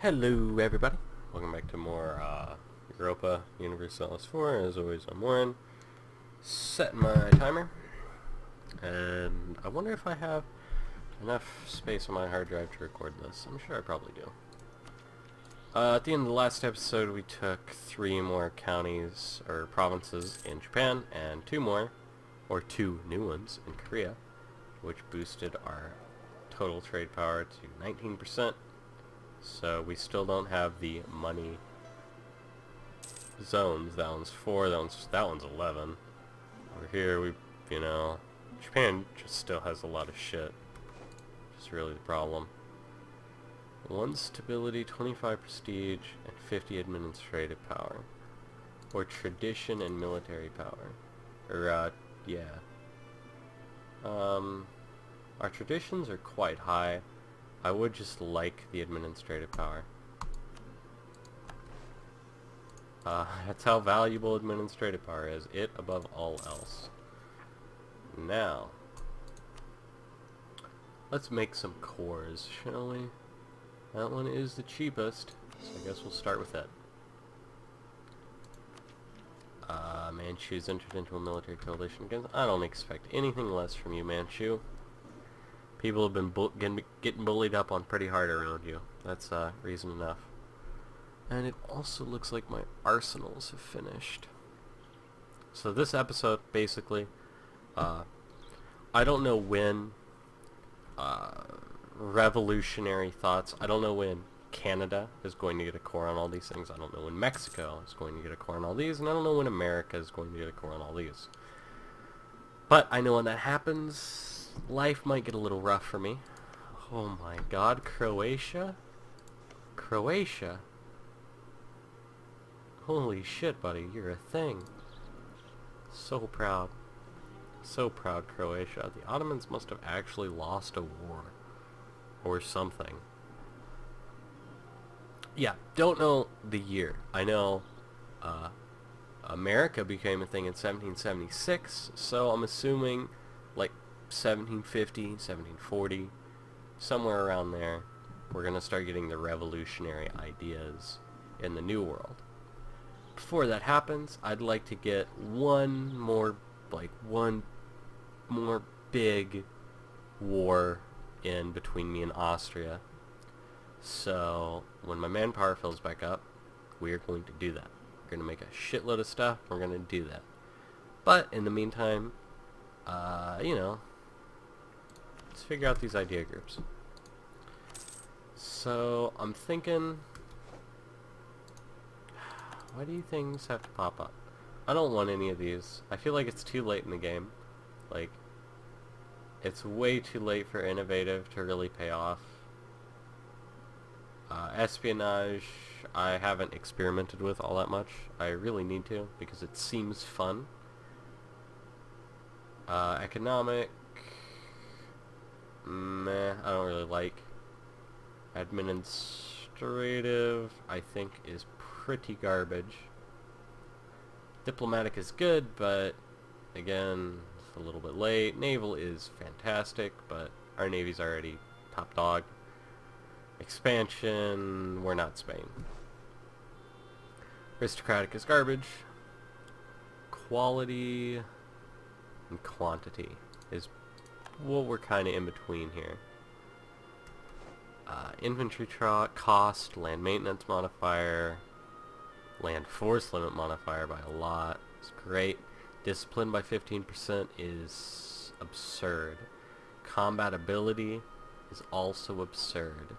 Hello everybody, welcome back to more Europa Universalis 4. As always, I'm Warren, setting my timer, and I wonder if I have enough space on my hard drive to record this. I'm sure I probably do. At the end of the last episode, we took 3 more counties, or provinces in Japan, and 2 new ones in Korea, which boosted our total trade power to 19%. So we still don't have the money zones. That one's 4, that one's 11. Over here, Japan just still has a lot of shit. Which is really the problem. 1 stability, 25 prestige, and 50 administrative power. Or tradition and military power. Our traditions are quite high. I would just like the administrative power. That's how valuable administrative power is. It above all else. Now, let's make some cores, shall we? That one is the cheapest, so I guess we'll start with it. Manchu's entered into a military coalition against... I don't expect anything less from you, Manchu. People have been getting bullied up on pretty hard around you. That's reason enough. And it also looks like my arsenals have finished. So this episode, basically, I don't know when revolutionary thoughts, I don't know when Canada is going to get a core on all these things. I don't know when Mexico is going to get a core on all these, and I don't know when America is going to get a core on all these. But I know when that happens, life might get a little rough for me. Oh my god, Croatia? Croatia? Holy shit, buddy, you're a thing. So proud. So proud, Croatia. The Ottomans must have actually lost a war. Or something. Yeah, don't know the year. I know America became a thing in 1776, so I'm assuming like 1750, 1740, somewhere around there, we're going to start getting the revolutionary ideas in the New World. Before that happens, I'd like to get one more big war in between me and Austria. So, when my manpower fills back up, we are going to do that. We're going to make a shitload of stuff, we're going to do that. But, in the meantime, let's figure out these idea groups. So, I'm thinking, why do things have to pop up? I don't want any of these. I feel like it's too late in the game. Like, it's way too late for innovative to really pay off. Espionage, I haven't experimented with all that much. I really need to, because it seems fun. Economic, meh, I don't really like. Administrative, I think, is pretty garbage. Diplomatic is good, but again, it's a little bit late. Naval is fantastic, but our Navy's already top dog. Expansion, we're not Spain. Aristocratic is garbage. Quality and quantity is what we're kind of in between here. Infantry cost, land maintenance modifier, land force limit modifier by a lot. It's great. Discipline by 15% is absurd. Combat ability is also absurd.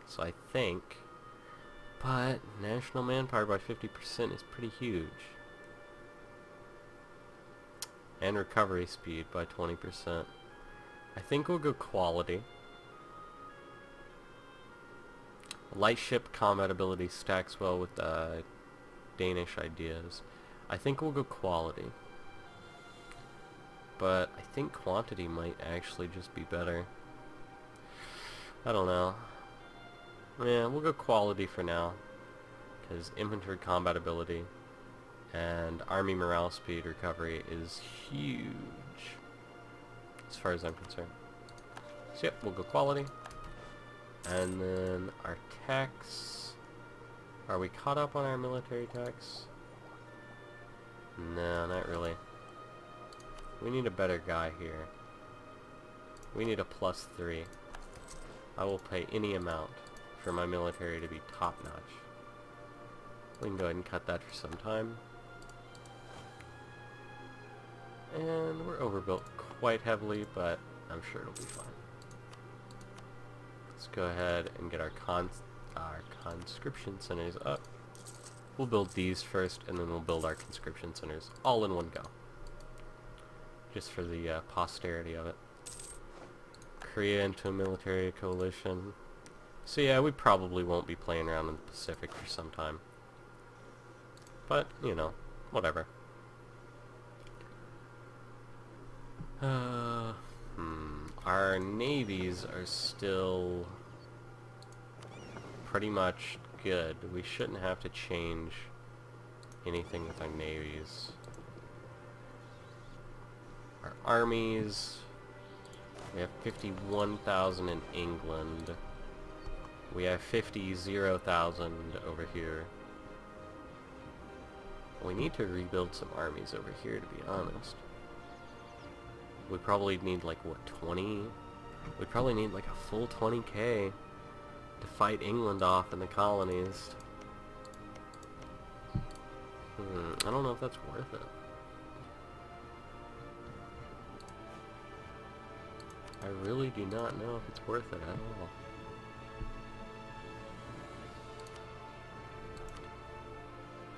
So I think, but national manpower by 50% is pretty huge. And recovery speed by 20%. I think we'll go quality. Light ship combat ability stacks well with Danish ideas. I think we'll go quality. But I think quantity might actually just be better. I don't know. Yeah, we'll go quality for now, because infantry combat ability and army morale speed recovery is huge, as far as I'm concerned. So yep, we'll go quality. And then our techs. Are we caught up on our military techs? No, not really. We need a better guy here. We need a +3. I will pay any amount for my military to be top-notch. We can go ahead and cut that for some time. And we're overbuilt quite heavily, but I'm sure it'll be fine. Let's go ahead and get our conscription centers up. We'll build these first, and then we'll build our conscription centers all in one go. Just for the posterity of it. Korea into a military coalition. So yeah, we probably won't be playing around in the Pacific for some time. But, you know, whatever. Our navies are still pretty much good. We shouldn't have to change anything with our navies. Our armies, we have 51,000 in England. We have 0,000 over here. We need to rebuild some armies over here, to be honest. We probably need like, what, 20? We'd probably need like a full 20k to fight England off in the colonies. I don't know if that's worth it. I really do not know if it's worth it at all.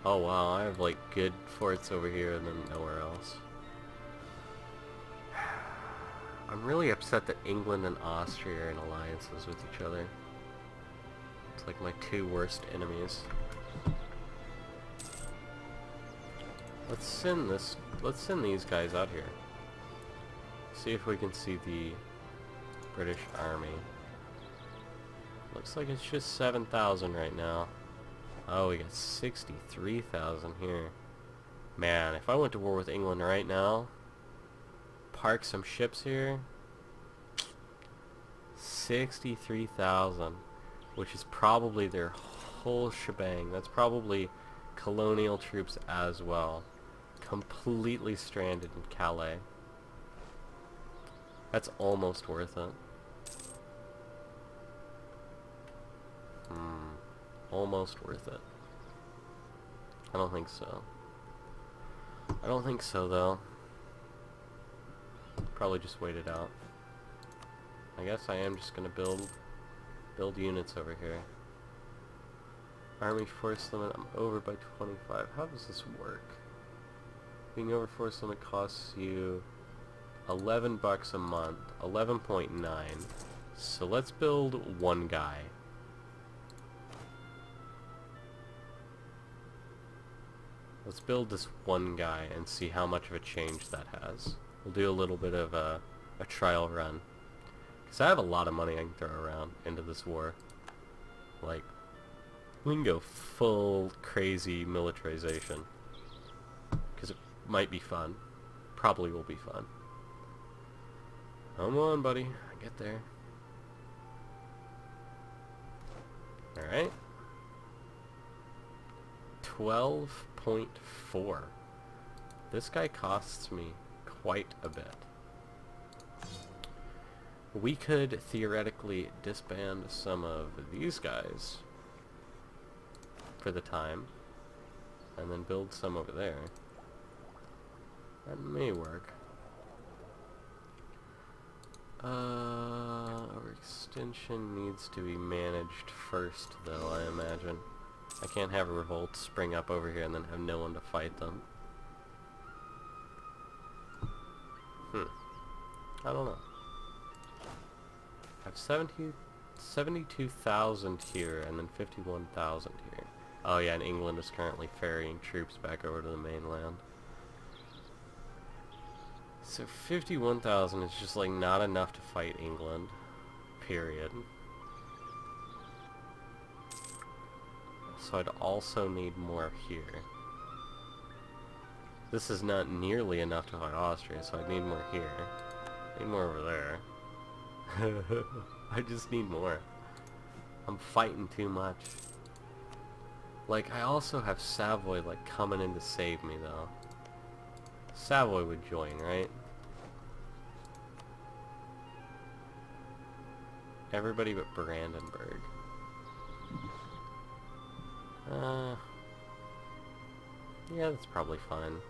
Oh wow, I have like good forts over here and then nowhere else. I'm really upset that England and Austria are in alliances with each other. It's like my two worst enemies. Let's send these guys out here. See if we can see the British Army. Looks like it's just 7,000 right now. Oh, we got 63,000 here. Man, if I went to war with England right now, park some ships here, 63,000, which is probably their whole shebang. That's probably colonial troops as well. Completely stranded in Calais. That's almost worth it. Almost worth it. I don't think so. I don't think so, though. Probably just wait it out. I guess I am just gonna build units over here. Army force limit, I'm over by 25. How does this work? Being over force limit costs you $11 a month, 11.9. So let's build one guy. Let's build this one guy and see how much of a change that has. We'll do a little bit of a trial run. Because I have a lot of money I can throw around into this war. Like, we can go full crazy militarization. Because it might be fun. Probably will be fun. Come on, buddy. Get there. Alright. 12.4. This guy costs me quite a bit. We could theoretically disband some of these guys for the time and then build some over there. That may work. Our extension needs to be managed first, though, I imagine. I can't have a revolt spring up over here and then have no one to fight them. I don't know. I have 72,000 here and then 51,000 here. Oh yeah, and England is currently ferrying troops back over to the mainland. So 51,000 is just like not enough to fight England. Period. So I'd also need more here. This is not nearly enough to fight Austria, so I need more here. I need more over there. I just need more. I'm fighting too much. Like, I also have Savoy, like, coming in to save me, though. Savoy would join, right? Everybody but Brandenburg. Yeah, that's probably fine.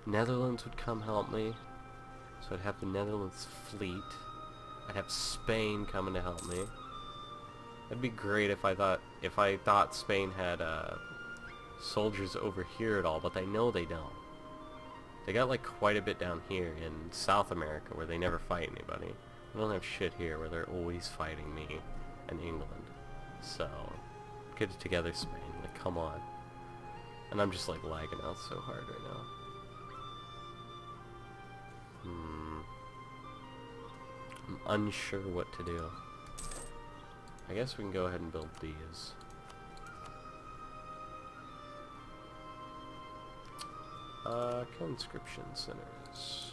Netherlands would come help me. So I'd have the Netherlands fleet. I'd have Spain coming to help me. That'd be great if I thought Spain had soldiers over here at all, but I know they don't. They got like quite a bit down here in South America where they never fight anybody. They don't have shit here where they're always fighting me and England. So, get it together, Spain. Like, come on. And I'm just like lagging out so hard right now. I'm unsure what to do. I guess we can go ahead and build these. Conscription centers.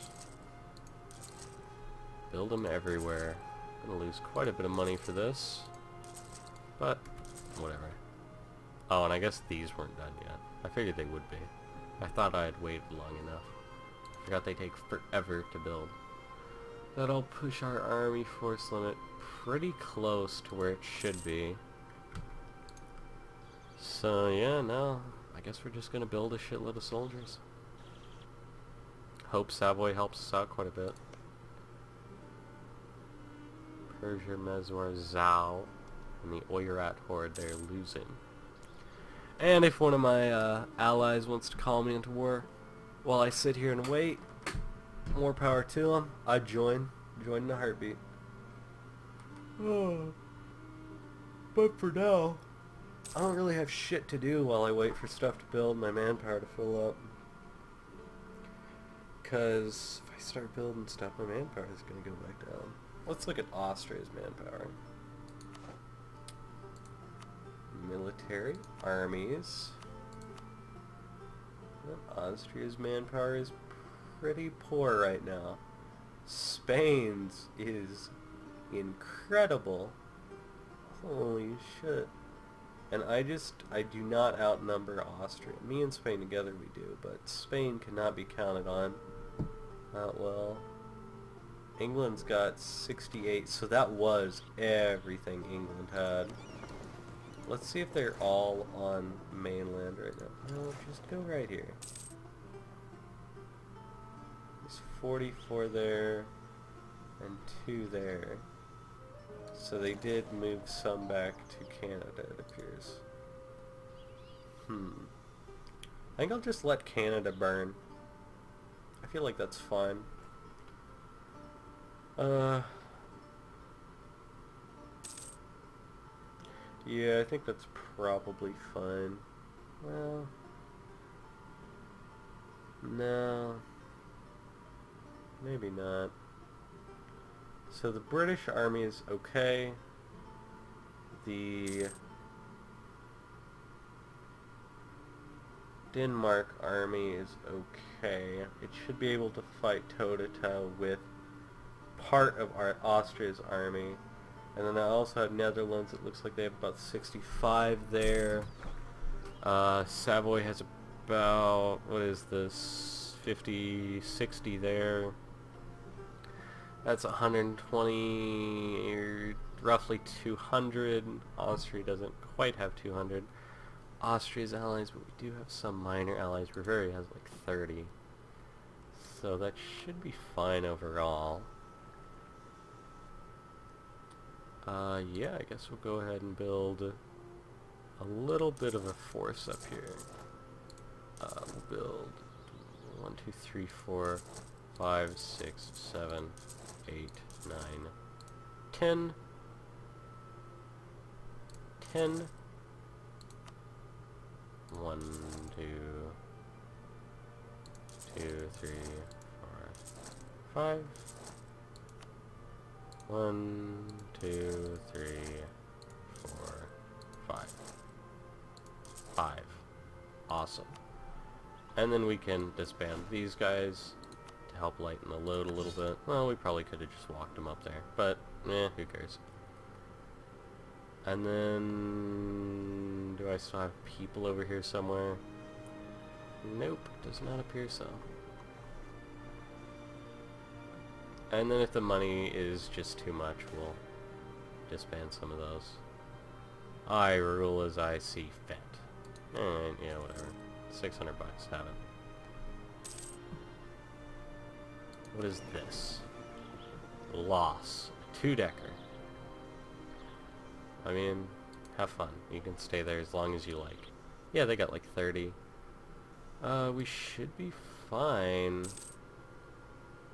Build them everywhere. I'm gonna lose quite a bit of money for this. But, whatever. Oh, and I guess these weren't done yet. I figured they would be. I thought I had waited long enough. I forgot they take forever to build. That'll push our army force limit pretty close to where it should be. So yeah, no, I guess we're just gonna build a shitload of soldiers. Hope Savoy helps us out quite a bit. Persia, Mesmar, Zhao, and the Oirat horde they're losing. And if one of my allies wants to call me into war while I sit here and wait, more power to them. I'd join in a heartbeat. Oh. But for now, I don't really have shit to do while I wait for stuff to build, my manpower to fill up. Because if I start building stuff, my manpower is going to go back down. Let's look at Austria's manpower. Military, armies. Austria's manpower is pretty poor right now. Spain's is incredible. Holy shit. And I do not outnumber Austria. Me and Spain together we do, but Spain cannot be counted on. Not well. England's got 68, so that was everything England had. Let's see if they're all on mainland right now. No, just go right here. There's 44 there, and 2 there. So they did move some back to Canada, it appears. I think I'll just let Canada burn. I feel like that's fine. Yeah, I think that's probably fine. Well, no, maybe not. So the British army is okay. The Denmark army is okay. It should be able to fight toe-to-toe with part of our Austria's army. And then I also have Netherlands. It looks like they have about 65 there. Savoy has about, what is this, 50, 60 there. That's 120, or roughly 200. Austria doesn't quite have 200. Austria's allies, but we do have some minor allies. Bavaria has like 30. So that should be fine overall. Yeah, I guess we'll go ahead and build a little bit of a force up here. We'll build 1, 2, 3, 4, 5, 6, 7, 8, 9, 10. 10. 1, 2, 2, 3, 4, 5. 1, 2, 3, 4, 5. 5. Awesome. And then we can disband these guys to help lighten the load a little bit. Well, we probably could have just walked them up there, but who cares. And then... do I still have people over here somewhere? Nope, does not appear so. And then if the money is just too much, we'll disband some of those. I rule as I see fit. Alright, yeah, whatever. 600 bucks, have it. What is this? Loss. 2-decker. I mean, have fun. You can stay there as long as you like. Yeah, they got like 30. We should be fine.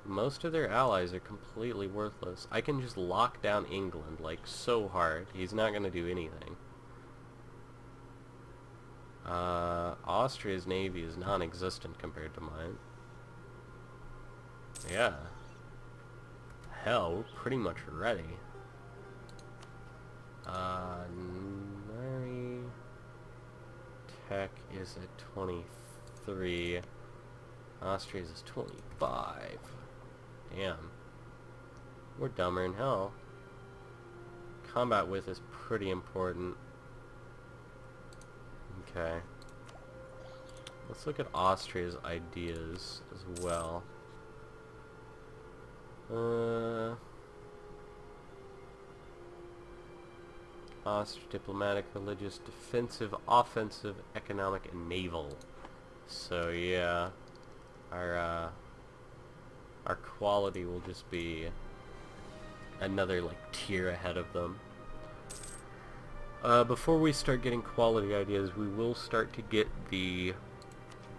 Most of their allies are completely worthless. I can just lock down England, like, so hard. He's not gonna do anything. Austria's navy is non-existent compared to mine. Yeah. Hell, we're pretty much ready. Nari Tech is at 23. Austria's is 25. Damn. We're dumber than hell. Combat width is pretty important. Okay. Let's look at Austria's ideas as well. Austria, diplomatic, religious, defensive, offensive, economic, and naval. So yeah, our quality will just be another like tier ahead of them. Before we start getting quality ideas, we will start to get the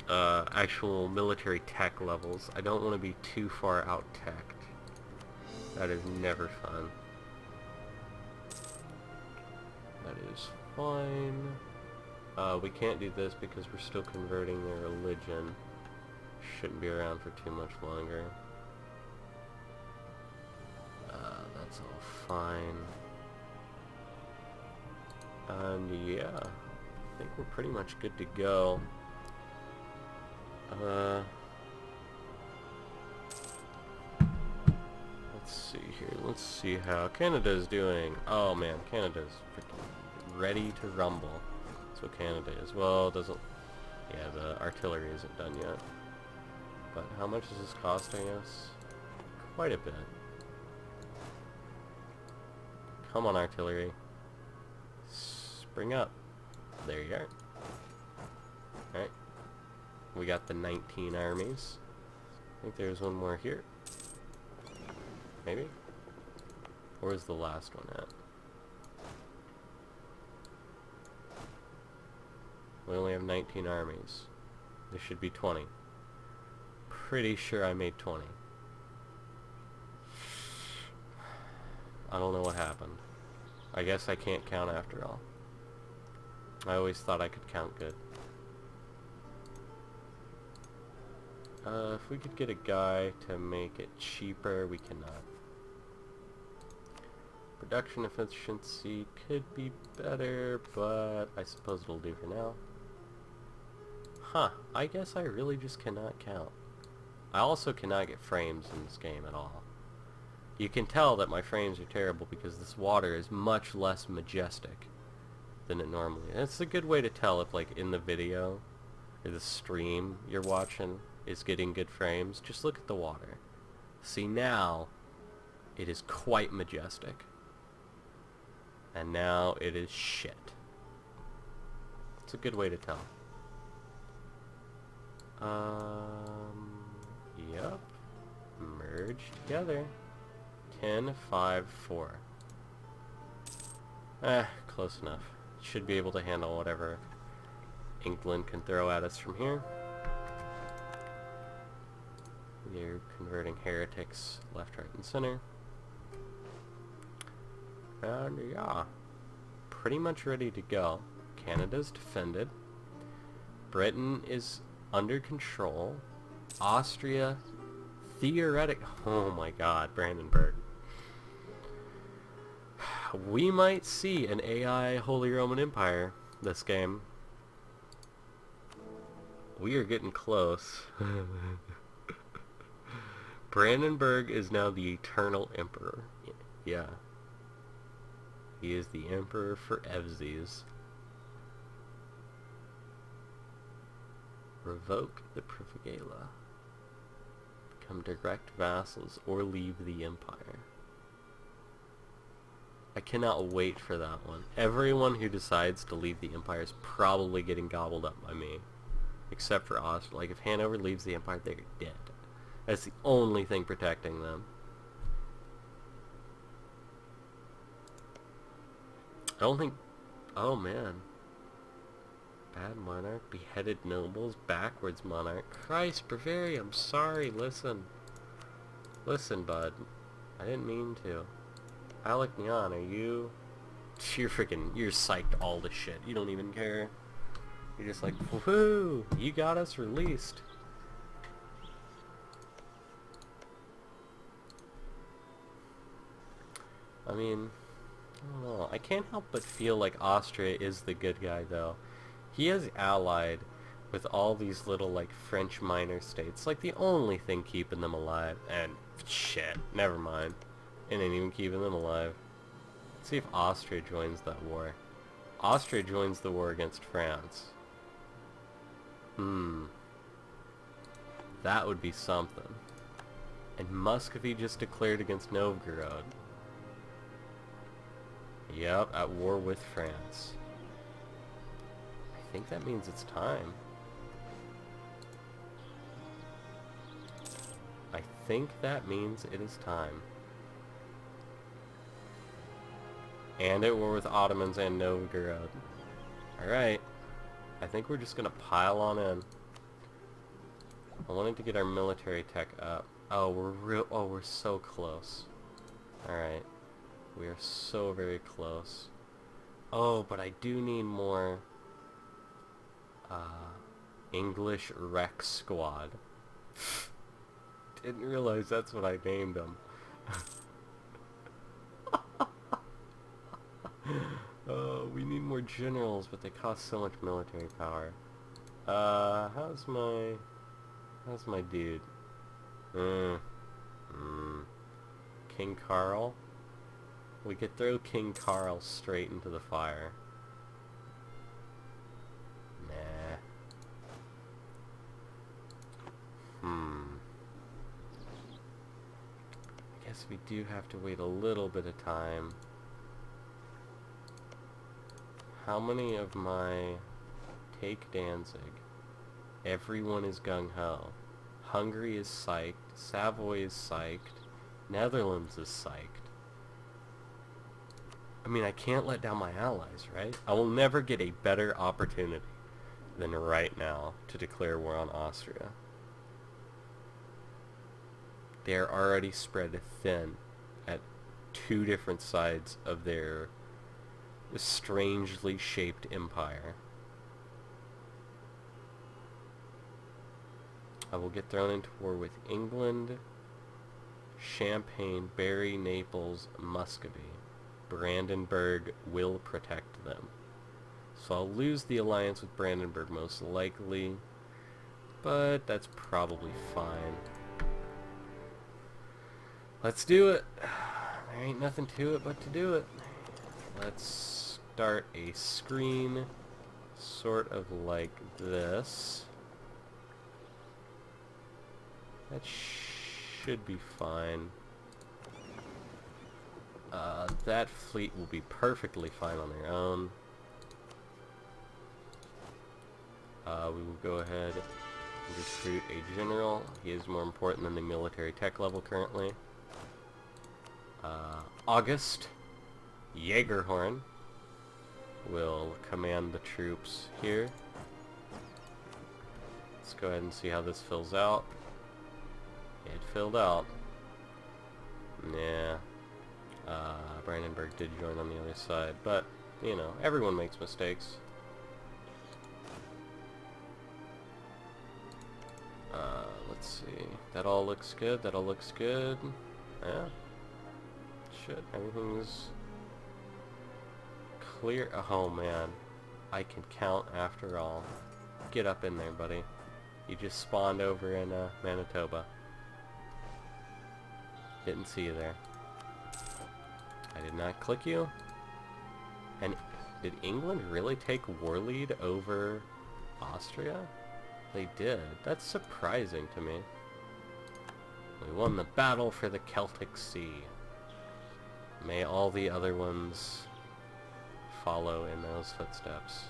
actual military tech levels. I don't want to be too far out teched. That is never fun. That is fine. We can't do this because we're still converting their religion. Shouldn't be around for too much longer. That's all fine. And yeah, I think we're pretty much good to go. Let's see here. Let's see how Canada's doing. Oh man, Canada's freaking ready to rumble. That's what Canada is. Well, it doesn't... yeah, the artillery isn't done yet. But how much is this costing us? Quite a bit. Come on, artillery. Spring up. There you are. Alright. We got the 19 armies. I think there's one more here. Maybe? Where's the last one at? We only have 19 armies. There should be 20. Pretty sure I made 20. I don't know what happened. I guess I can't count after all. I always thought I could count good. If we could get a guy to make it cheaper, we cannot. Production efficiency could be better, but I suppose it'll do for now. Huh, I guess I really just cannot count. I also cannot get frames in this game at all. You can tell that my frames are terrible because this water is much less majestic than it normally is. It's a good way to tell if, like, in the video or the stream you're watching is getting good frames. Just look at the water. See, now it is quite majestic. And now it is shit. It's a good way to tell. Yep. Merge together. 10, 5, 4. Close enough. Should be able to handle whatever England can throw at us from here. They're converting heretics left, right, and center. And yeah, pretty much ready to go. Canada's defended. Britain is under control. Austria, oh my god, Brandenburg. We might see an AI Holy Roman Empire this game. We are getting close. Brandenburg is now the eternal emperor. Yeah. He is the Emperor for Evsies. Revoke the Privigala. Become direct vassals or leave the Empire. I cannot wait for that one. Everyone who decides to leave the Empire is probably getting gobbled up by me. Except for Austria. Like, if Hanover leaves the Empire, they're dead. That's the only thing protecting them. I don't think... Oh, man. Bad monarch, beheaded nobles, backwards monarch. Christ, Bavaria, I'm sorry, listen. Listen, bud. I didn't mean to. Alec Neon, are you... You're psyched all the shit. You don't even care. You're just like, woohoo! You got us released. I mean, I don't know. I can't help but feel like Austria is the good guy, though. He has allied with all these little, like, French minor states. Like, the only thing keeping them alive. And, shit, never mind. It ain't even keeping them alive. Let's see if Austria joins that war. Austria joins the war against France. That would be something. And Muscovy just declared against Novgorod. Yep, at war with France. I think that means it's time. I think that means it is time. And at war with Ottomans and Novgorod. Alright. I think we're just gonna pile on in. I wanted to get our military tech up. Oh, we're so close. Alright. We are so very close. Oh, but I do need more English Rec Squad. Didn't realize that's what I named them. Oh, we need more generals, but they cost so much military power. How's my dude? King Carl? We could throw King Carl straight into the fire. Nah. I guess we do have to wait a little bit of time. How many of my... Take Danzig. Everyone is gung-ho. Hungary is psyched. Savoy is psyched. Netherlands is psyched. I mean, I can't let down my allies, right? I will never get a better opportunity than right now to declare war on Austria. They are already spread thin at two different sides of their strangely shaped empire. I will get thrown into war with England, Champagne, Berry, Naples, Muscovy. Brandenburg will protect them. So I'll lose the alliance with Brandenburg most likely, but that's probably fine. Let's do it. There ain't nothing to it but to do it. Let's start a screen sort of like this. That should be fine. That fleet will be perfectly fine on their own. We will go ahead and recruit a general. He is more important than the military tech level currently. August Jägerhorn will command the troops here. Let's go ahead and see how this fills out. It filled out. Yeah. Brandenburg did join on the other side, but, you know, everyone makes mistakes. Let's see. That all looks good. That all looks good. Yeah. Shit, everything's clear. Oh, man. I can count after all. Get up in there, buddy. You just spawned over in, Manitoba. Didn't see you there. I did not click you. And did England really take war lead over Austria? They did. That's surprising to me. We won the battle for the Celtic Sea. May all the other ones follow in those footsteps.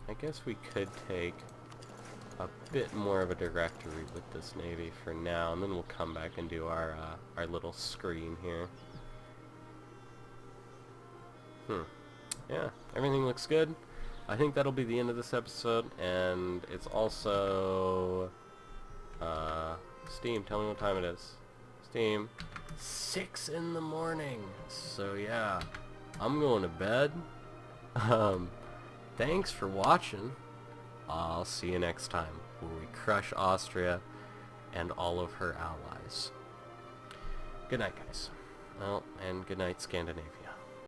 I guess we could take a bit more of a directory with this navy for now, and then we'll come back and do our little screen here. Yeah, everything looks good. I think that'll be the end of this episode, and it's also Steam, tell me what time it is. Steam, 6 in the morning. So yeah, I'm going to bed. Thanks for watching. I'll see you next time, where we crush Austria and all of her allies. Good night, guys. Well, and good night, Scandinavia.